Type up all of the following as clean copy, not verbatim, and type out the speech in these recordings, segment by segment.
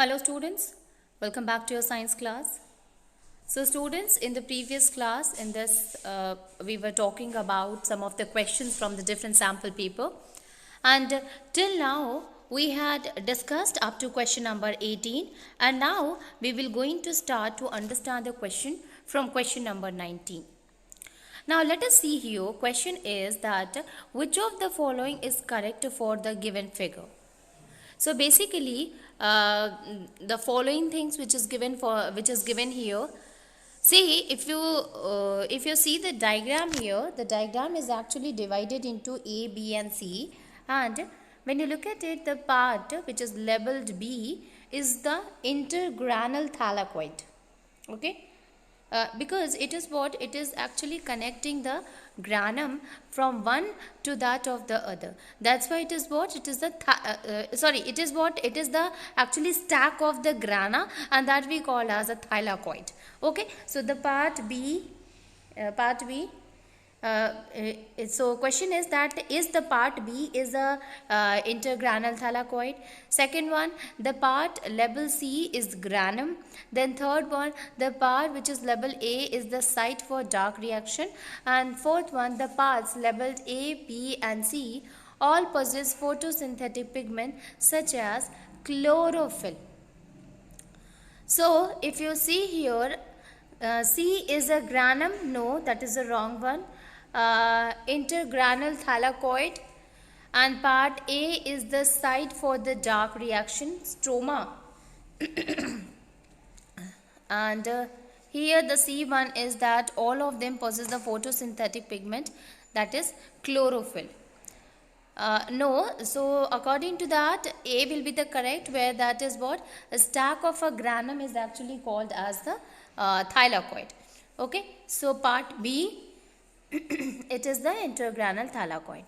Hello students, welcome back to your science class. So students, in the previous class, in this we were talking about some of the questions from the different sample paper, and till now we had discussed up to question number 18, and now we will going to start to understand the question from question number 19. Now let us see here. Question is that which of the following is correct for the given figure? So basically, the following things which is given here. See, if you see the diagram here, the diagram is actually divided into A, B, and C. And when you look at it, the part which is labeled B is the intergranal thylakoid. Okay. Because it is what it is actually connecting the granum from one to that of the other. That's why it is what it is the it is what it is the actually stack of the grana, and that we call as a thylakoid. Okay, so the part B so question is that is the part B is a intergranal thylakoid. Second one, the part label C is granum. Then third one, the part which is labeled A is the site for dark reaction. And fourth one, the parts labeled A, B and C all possess photosynthetic pigment such as chlorophyll. So if you see here, C is a granum. No, that is the wrong one. Intergranal thylakoid, and part A is the site for the dark reaction, stroma. And here the C one is that all of them possess the photosynthetic pigment, that is chlorophyll. No, so according to that, A will be the correct, where that is what a stack of a granum is actually called as the thylakoid. Okay, so part B it is the intergranal thylakoid.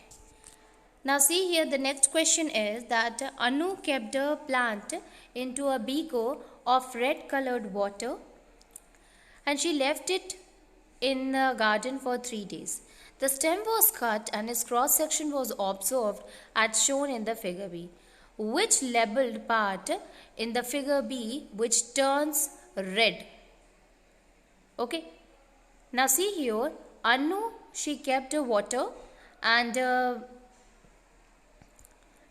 Now see here, the next question is that Anu kept a plant into a beaker of red colored water and she left it in the garden for 3 days. The stem was cut and its cross section was observed as shown in the figure B. Which labeled part in the figure B which turns red? Okay. Now see here, Anu, she kept water and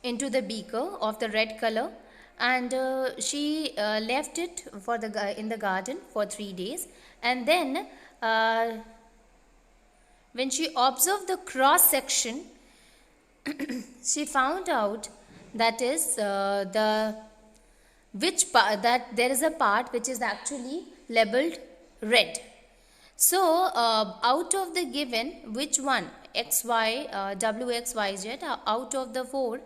into the beaker of the red color, and she left it for the in the garden for 3 days, and then when she observed the cross section she found out that is that there is a part which is actually labeled red. So out of the given, which one, x, y, w, x, y, z, out of the 4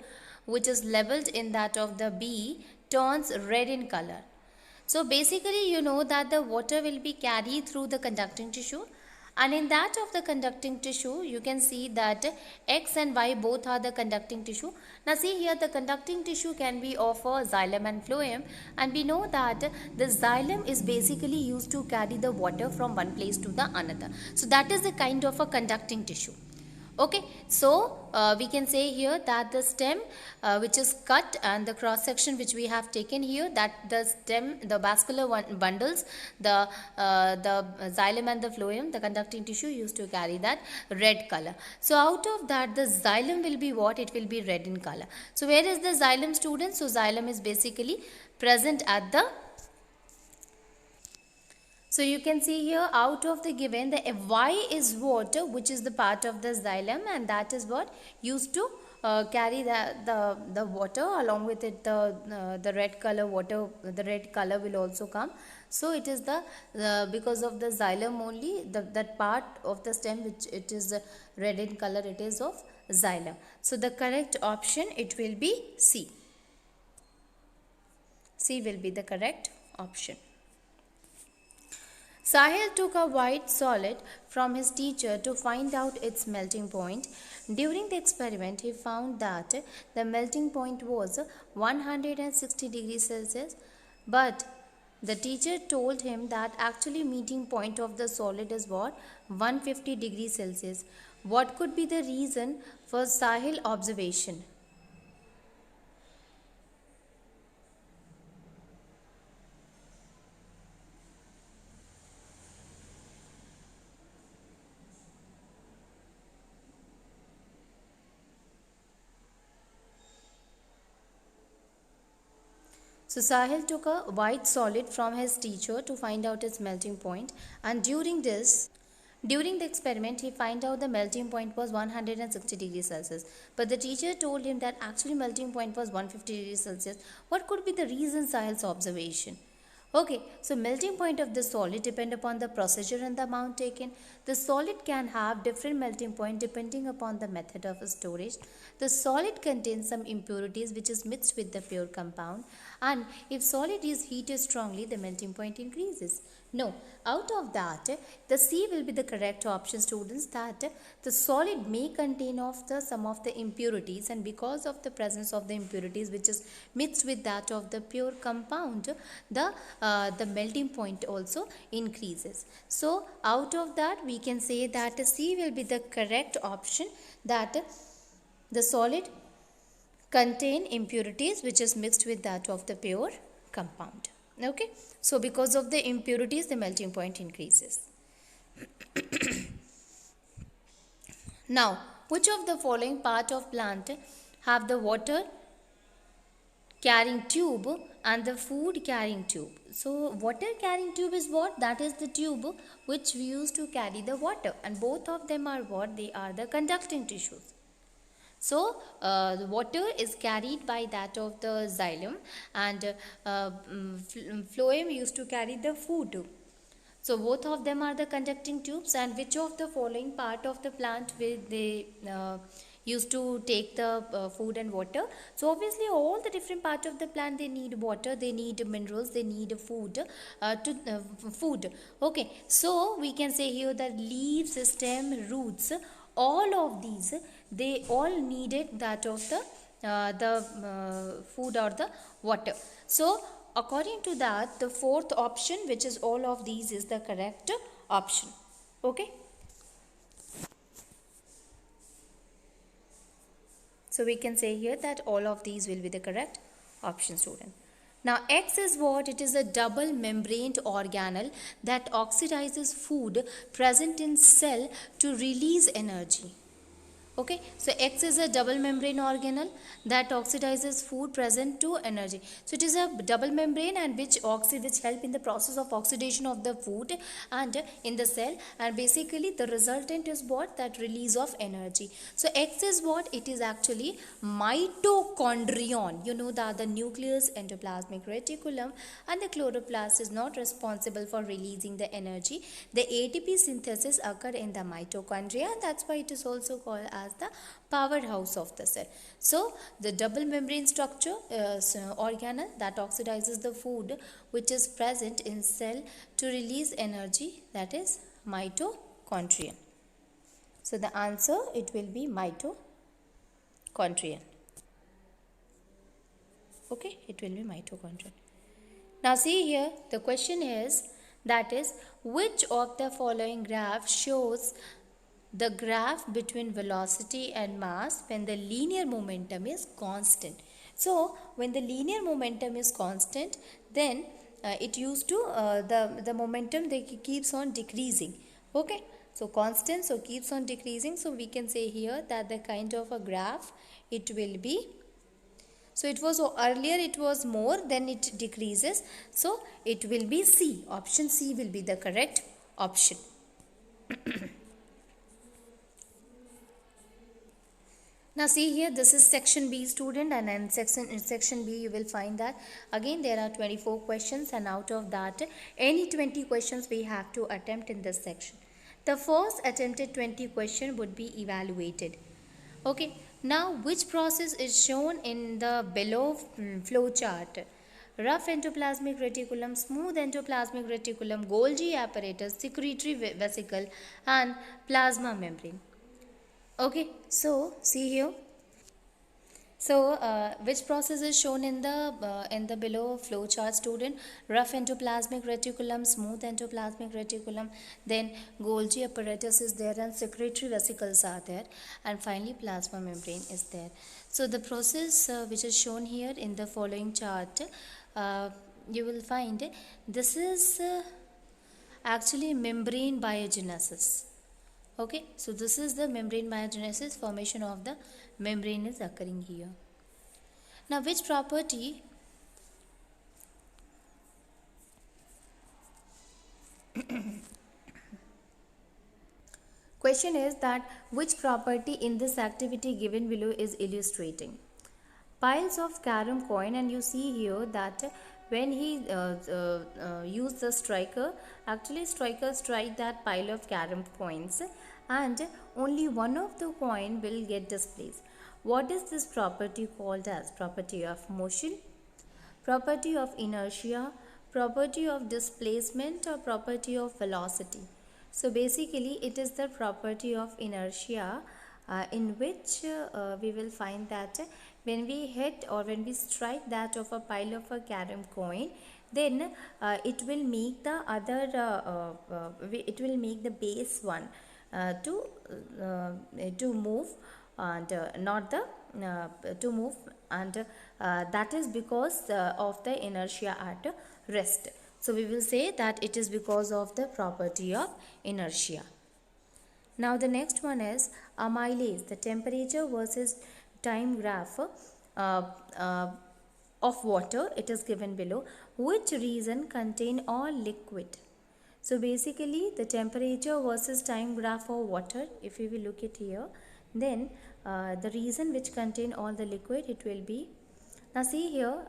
which is labeled in that of the B turns red in color? So basically you know that the water will be carried through the conducting tissue, and in that of the conducting tissue you can see that X and Y both are the conducting tissue. Now see here, the conducting tissue can be of xylem and phloem, and we know that the xylem is basically used to carry the water from one place to the another. So that is the kind of a conducting tissue. Okay, so we can say here that the stem which is cut and the cross section which we have taken here, that the stem, the vascular bundles, the xylem and the phloem, the conducting tissue used to carry that red color. So out of that, the xylem will be what? It will be red in color. So where is the xylem, students? So xylem is basically present at the, so you can see here out of the given, the Y is what, which is the part of the xylem, and that is what used to carry the water. Along with it, the red color water, the red color will also come. So it is the because of the xylem only, that part of the stem which it is red in color, it is of xylem. So the correct option, it will be C. C will be the correct option. Sahil took a white solid from his teacher to find out its melting point. During the experiment, he found that the melting point was 160 degrees Celsius, but the teacher told him that actually melting point of the solid is what? 150 degrees Celsius. What could be the reason for Sahil's observation? So Sahil took a white solid from his teacher to find out its melting point, and during the experiment, he found out the melting point was 160 degrees Celsius. But the teacher told him that actually melting point was 150 degrees Celsius. What could be the reason Sahil's observation? Okay, so melting point of the solid depend upon the procedure and the amount taken. The solid can have different melting point depending upon the method of storage. The solid contains some impurities which is mixed with the pure compound, and if solid is heated strongly, the melting point increases. No, out of that, the C will be the correct option, students, that the solid may contain some of the impurities, and because of the presence of the impurities which is mixed with that of the pure compound, the melting point also increases. So out of that, we can say that C will be the correct option, that the solid contain impurities which is mixed with that of the pure compound. Okay, so because of the impurities, the melting point increases. Now, which of the following part of plant have the water carrying tube and the food carrying tube? So water carrying tube is what? That is the tube which we use to carry the water, and both of them are what? They are the conducting tissues. So the water is carried by that of the xylem, and phloem used to carry the food. So both of them are the conducting tubes, and which of the following part of the plant will they used to take the food and water? So obviously all the different parts of the plant, they need water, they need minerals, they need food food. Okay, so we can say here that leaves, stem, roots, all of these, they all needed that of the food or the water. So according to that, the fourth option, which is all of these, is the correct option. Okay, so we can say here that all of these will be the correct option, student. Now X is what? It is a double membraned organelle that oxidizes food present in cell to release energy. Okay, so X is a double membrane organelle that oxidizes food present to energy. So it is a double membrane, and which help in the process of oxidation of the food and in the cell, and basically the resultant is what? That release of energy. So X is what? It is actually mitochondrion. You know that the nucleus, endoplasmic reticulum, and the chloroplast is not responsible for releasing the energy. The ATP synthesis occur in the mitochondria, and that's why it is also called as the powerhouse of the cell. So the double membrane structure organelle that oxidizes the food which is present in cell to release energy, that is mitochondrion. So the answer, it will be mitochondrion. Okay, it will be mitochondrion. Now see here, the question is, that is, which of the following graph shows the graph between velocity and mass when the linear momentum is constant? So when the linear momentum is constant, then it used to the momentum, they keeps on decreasing. Okay, so constant, so keeps on decreasing. So we can say here that the kind of a graph, it will be, so it was earlier, it was more, then it decreases, so it will be C. Option C will be the correct option. Now see here, this is section B, student, and in section B you will find that again there are 24 questions, and out of that any 20 questions we have to attempt in this section. The first attempted 20 question would be evaluated. Okay, now which process is shown in the below flow chart? Rough endoplasmic reticulum, smooth endoplasmic reticulum, Golgi apparatus, secretory vesicle, and plasma membrane. Okay, so see here. So which process is shown in the below flow chart, student? Rough endoplasmic reticulum, smooth endoplasmic reticulum, then Golgi apparatus is there, and secretory vesicles are there, and finally plasma membrane is there. So the process which is shown here in the following chart, you will find this is actually membrane biogenesis. Okay, so this is the membrane biogenesis, formation of the membrane is occurring here. Now which property Question is that which property in this activity given below is illustrating? Piles of carom coin, and you see here that when he used the striker, actually striker strike that pile of carom coins and only one of the coin will get displaced. What is this property called as? Property of motion, property of inertia, property of displacement, or property of velocity? So basically it is the property of inertia, in which we will find that when we hit or when we strike that of a pile of a carom coin, then it will make the other it will make the base one to move, and not the to move, and that is because of the inertia at rest. So we will say that it is because of the property of inertia. Now the next one is amylase, the temperature versus time graph uh, of water. It is given below. Which reason contain all liquid? So basically the temperature versus time graph of water, if we will look at here, then the reason which contain all the liquid, it will be, now see here,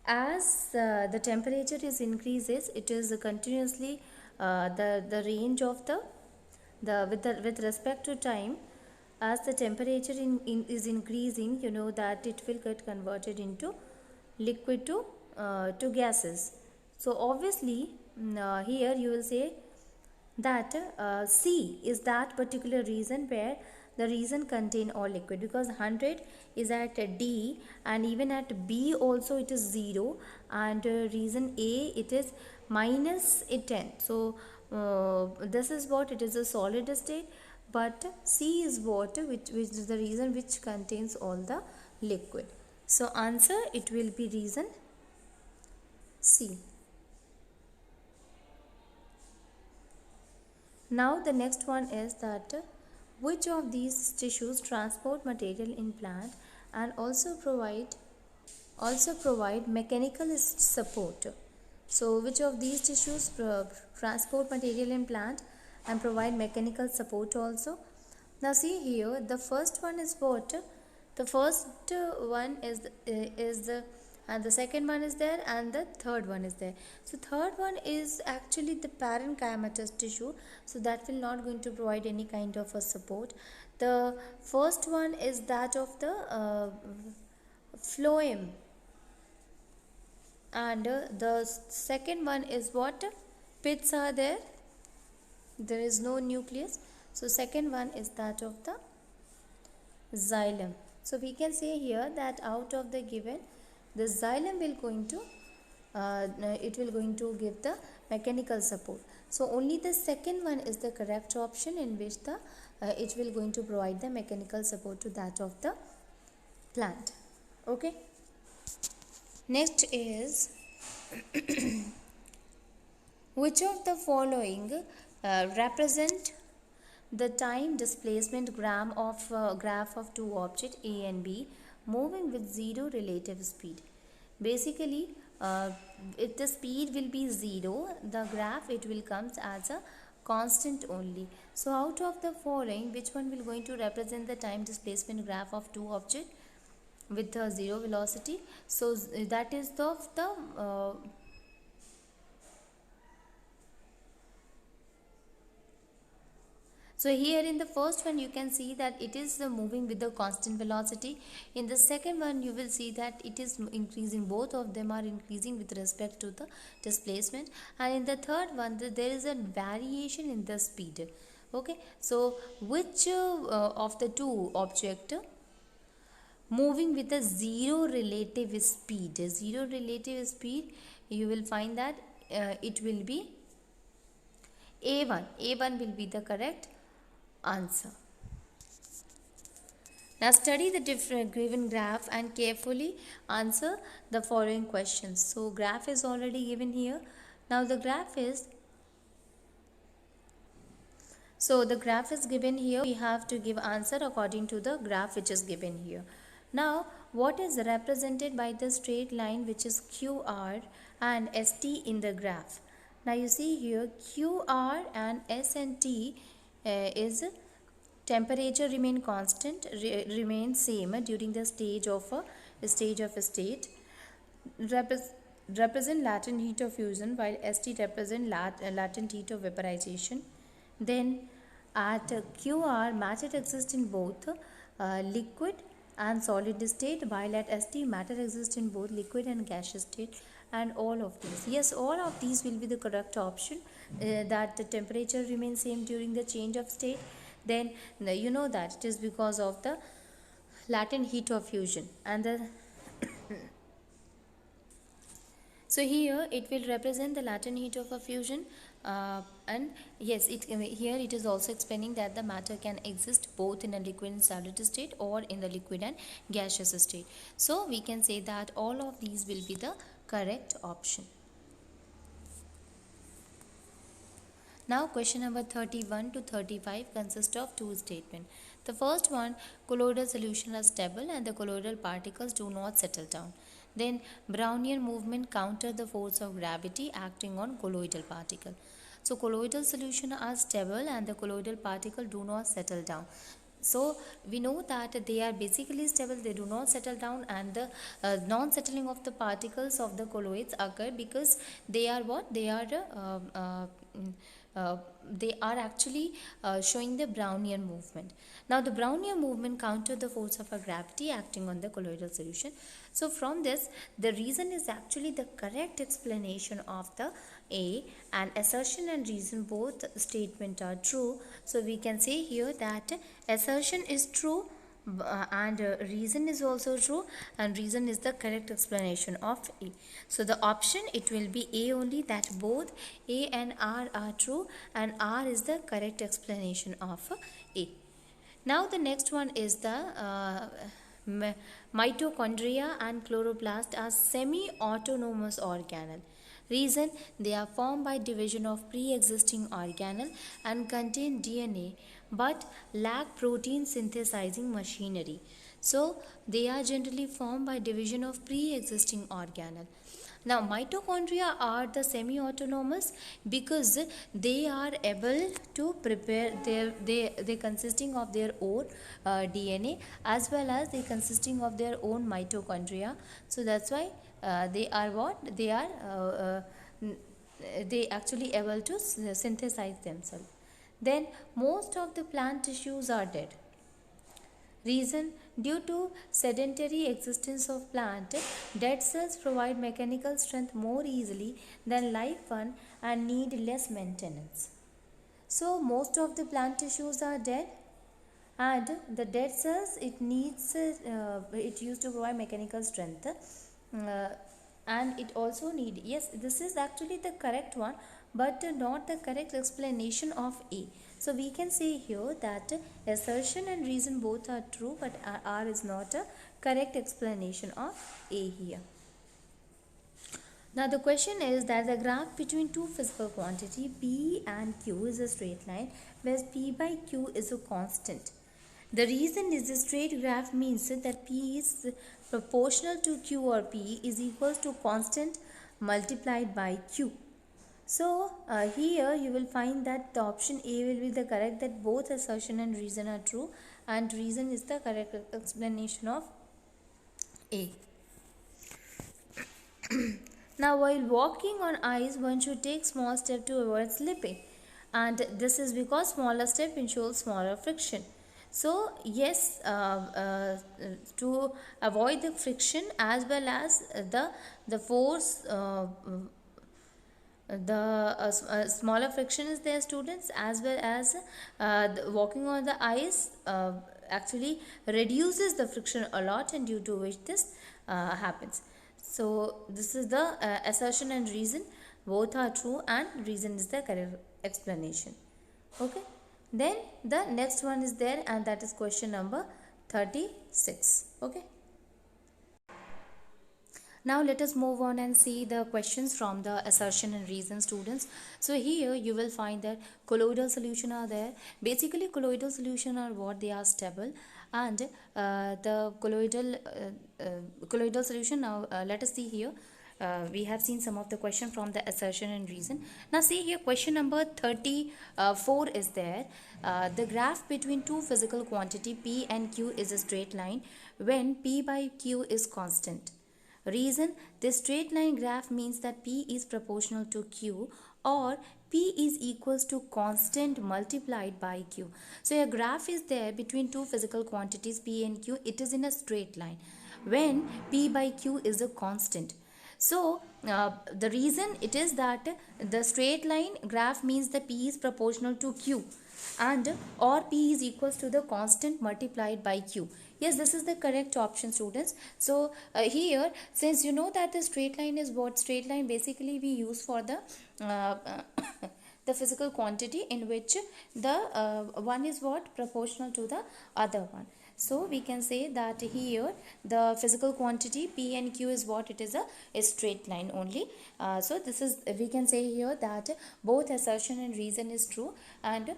as the temperature is increases, it is continuously the range of with respect to time, as the temperature is increasing, you know that it will get converted into liquid to gases. So obviously here you will say that C is that particular reason where the reason contain all liquid, because 100 is at D, and even at B also it is 0, and reason A it is minus 10. So this is what it is, a solid state, but C is what, which is the reason which contains all the liquid. So answer, it will be reason C. Now the next one is that which of these tissues transport material in plant and also provide mechanical support. So which of these tissues transport material in plant and provide mechanical support also? Now see here, the first one is what? The first one is the, and the second one is there, and the third one is there. So third one is actually the parenchymatous tissue, so that will not going to provide any kind of a support. The first one is that of the phloem, and the second one is what? Pits are there, there is no nucleus, so second one is that of the xylem. So we can say here that out of the given, the xylem will going to it will going to give the mechanical support. So only the second one is the correct option, in which the it will going to provide the mechanical support to that of the plant. Okay. Next is which of the following represent the time displacement graph of two objects A and B moving with zero relative speed? Basically if the speed will be 0, the graph it will comes as a constant only. So out of the following, which one will going to represent the time displacement graph of two objects with a zero velocity? So that is the so here in the first one you can see that it is moving with the constant velocity. In the second one you will see that it is increasing, both of them are increasing with respect to the displacement, and in the third one there is a variation in the speed. Okay, so which of the two object moving with a zero relative speed, you will find that it will be A1 will be the correct answer. Now study the different given graph and carefully answer the following questions. So graph is already given here. Now the graph is, so the graph is given here. We have to give answer according to the graph which is given here. Now what is represented by the straight line which is QR and ST in the graph. Now you see here QR and S and T is temperature remain constant, remain same during the stage of a state. Repres- represent latent heat of fusion, while ST represent latent heat of vaporization. Then at QR, matter exists in both liquid and solid state, while at ST, matter exists in both liquid and gaseous state. And all of these, yes, all of these will be the correct option, that the temperature remains same during the change of state. Then you know that it is because of the latent heat of fusion. And the so here it will represent the latent heat of a fusion, and yes, here it is also explaining that the matter can exist both in a liquid and solid state or in the liquid and gaseous state. So we can say that all of these will be the correct option. Now question number 31 to 35 consists of two statements. The first one, colloidal solution are stable and the colloidal particles do not settle down. Then Brownian movement counter the force of gravity acting on colloidal particle. So colloidal solution are stable and the colloidal particle do not settle down. So we know that they are basically stable, they do not settle down, and the non-settling of the particles of the colloids occur because they are what? Mm, they are actually showing the Brownian movement. Now the Brownian movement counter the force of a gravity acting on the colloidal solution. So from this, the reason is actually the correct explanation of the A, and assertion and reason both statement are true. So we can say here that assertion is true, and reason is also true, and reason is the correct explanation of A. So the option, it will be A only, that both A and R are true and R is the correct explanation of A. Now the next one is the mitochondria and chloroplast are semi-autonomous organelle. Reason, they are formed by division of pre-existing organelle and contain DNA but lack protein synthesizing machinery. So they are generally formed by division of pre-existing organelle. Now mitochondria are the semi-autonomous because they are able to prepare they consisting of their own DNA, as well as they consisting of their own mitochondria. So that's why they are what? They actually able to synthesize themselves. Then most of the plant tissues are dead. Reason, due to sedentary existence of plant, dead cells provide mechanical strength more easily than live one and need less maintenance. So most of the plant tissues are dead, and the dead cells, it used to provide mechanical strength, and it also need, yes, this is actually the correct one, but not the correct explanation of A. So we can say here that assertion and reason both are true, but R is not a correct explanation of A here. Now the question is that the graph between two physical quantity P and Q is a straight line, whereas P by Q is a constant. The reason is the straight graph means that P is proportional to Q, or P is equals to constant multiplied by Q. So here you will find that the option A will be the correct, that both assertion and reason are true, and reason is the correct explanation of A. Now while walking on ice, one should take small step to avoid slipping, and this is because smaller step ensures smaller friction. So yes, to avoid the friction as well as the force, smaller friction is there, students, as well as walking on the ice actually reduces the friction a lot, and due to which this happens. So this is the assertion and reason both are true, and reason is the correct explanation. Okay, then the next one is there, and that is question number 36. Okay, now let us move on and see the questions from the assertion and reason, students. So here you will find that colloidal solution are there. Basically colloidal solution are what? They are stable, and the colloidal solution, now let us see here. we have seen some of the question from the assertion and reason. Now see here, question number 34 is there. The graph between two physical quantity P and Q is a straight line when P by Q is constant. Reason, this straight line graph means that P is proportional to Q, or P is equals to constant multiplied by Q. So a graph is there between two physical quantities P and Q. It is in a straight line when P by Q is a constant. So the reason it is that the straight line graph means that P is proportional to Q, and or P is equals to the constant multiplied by Q. Yes, this is the correct option, students. So here, since you know that the straight line is what, straight line basically we use for the the physical quantity in which the one is what, proportional to the other one. So we can say that here the physical quantity P and Q is what, it is a straight line only. So this is, we can say here that both assertion and reason is true, and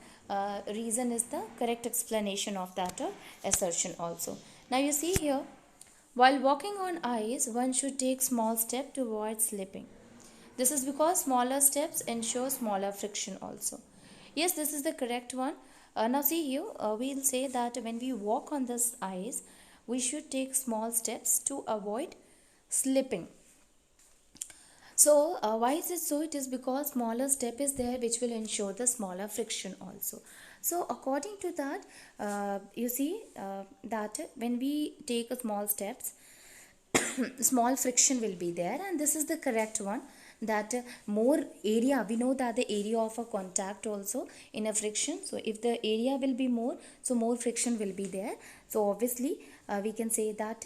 reason is the correct explanation of that assertion also. Now you see here, while walking on ice, one should take small step to avoid slipping. This is because smaller steps ensure smaller friction also. Yes, this is the correct one. Now see here, we'll say that when we walk on this ice, we should take small steps to avoid slipping. So why is it so? It is because smaller step is there which will ensure the smaller friction also. So according to that, you see that when we take a small steps, small friction will be there, and this is the correct one, that more area, we know that the area of a contact also in a friction. So if the area will be more, so more friction will be there. So obviously we can say that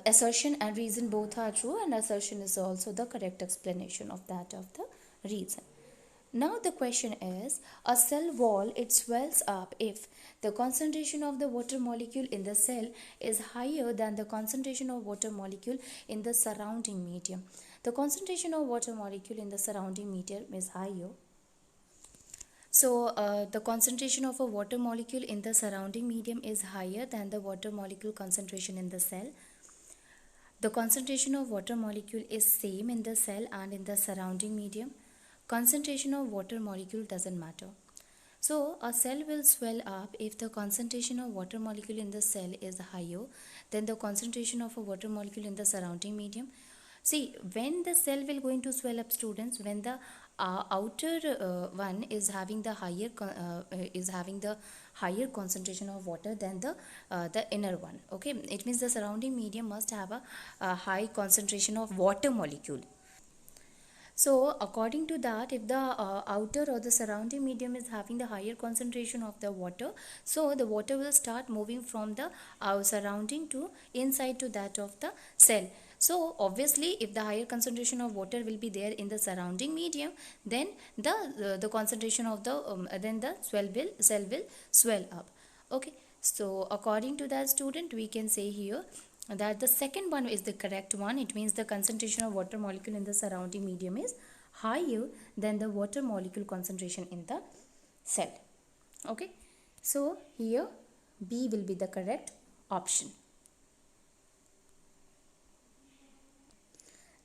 assertion and reason both are true, and assertion is also the correct explanation of that of the reason. Now the question is, a cell wall, it swells up if the concentration of the water molecule in the cell is higher than the concentration of water molecule in the surrounding medium. The concentration of water molecule in the surrounding medium is higher. So the concentration of a water molecule in the surrounding medium is higher than the water molecule concentration in the cell. The concentration of water molecule is same in the cell and in the surrounding medium. Concentration of water molecule doesn't matter. So a cell will swell up if the concentration of water molecule in the cell is higher than the concentration of a water molecule in the surrounding medium. See, when the cell will going to swell up, students, when the outer one is having the higher concentration of water than the inner one. Okay, it means the surrounding medium must have a high concentration of water molecule. So according to that, if the outer or the surrounding medium is having the higher concentration of the water, so the water will start moving from the surrounding to inside to that of the cell. So obviously if the higher concentration of water will be there in the surrounding medium, then the concentration of the then the cell will swell up. Okay, so according to that, student, we can say here that the second one is the correct one. It means the concentration of water molecule in the surrounding medium is higher than the water molecule concentration in the cell. Okay, so here B will be the correct option.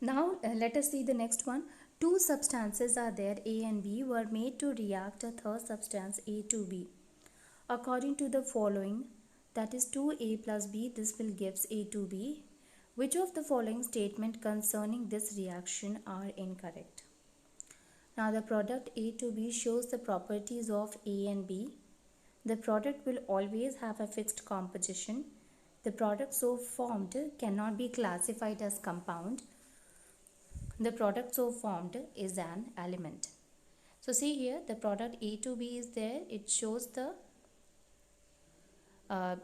Now let us see the next one. Two substances are there, A and B, were made to react a third substance A to B. According to the following, that is 2A plus B, this will gives A to B. Which of the following statement concerning this reaction are incorrect? Now the product A to B shows the properties of A and B. The product will always have a fixed composition. The product so formed cannot be classified as compound. The product so formed is an element. So see here, the product A to B is there. It shows the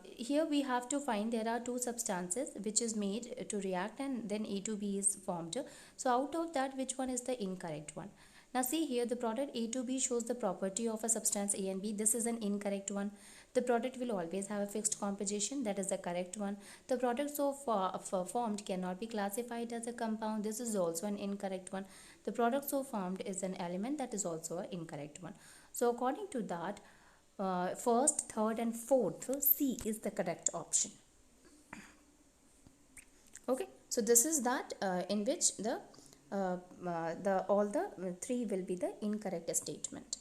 here we have to find there are two substances which is made to react, and then A to B is formed. So out of that, which one is the incorrect one? Now see here, the product A to B shows the property of a substance A and B. This is an incorrect one. The product will always have a fixed composition. That is the correct one. The product so formed cannot be classified as a compound. This is also an incorrect one. The product so formed is an element. That is also an incorrect one. So according to that, first, third and fourth, C is the correct option. Okay, So this is that in which the all the three will be the incorrect statement.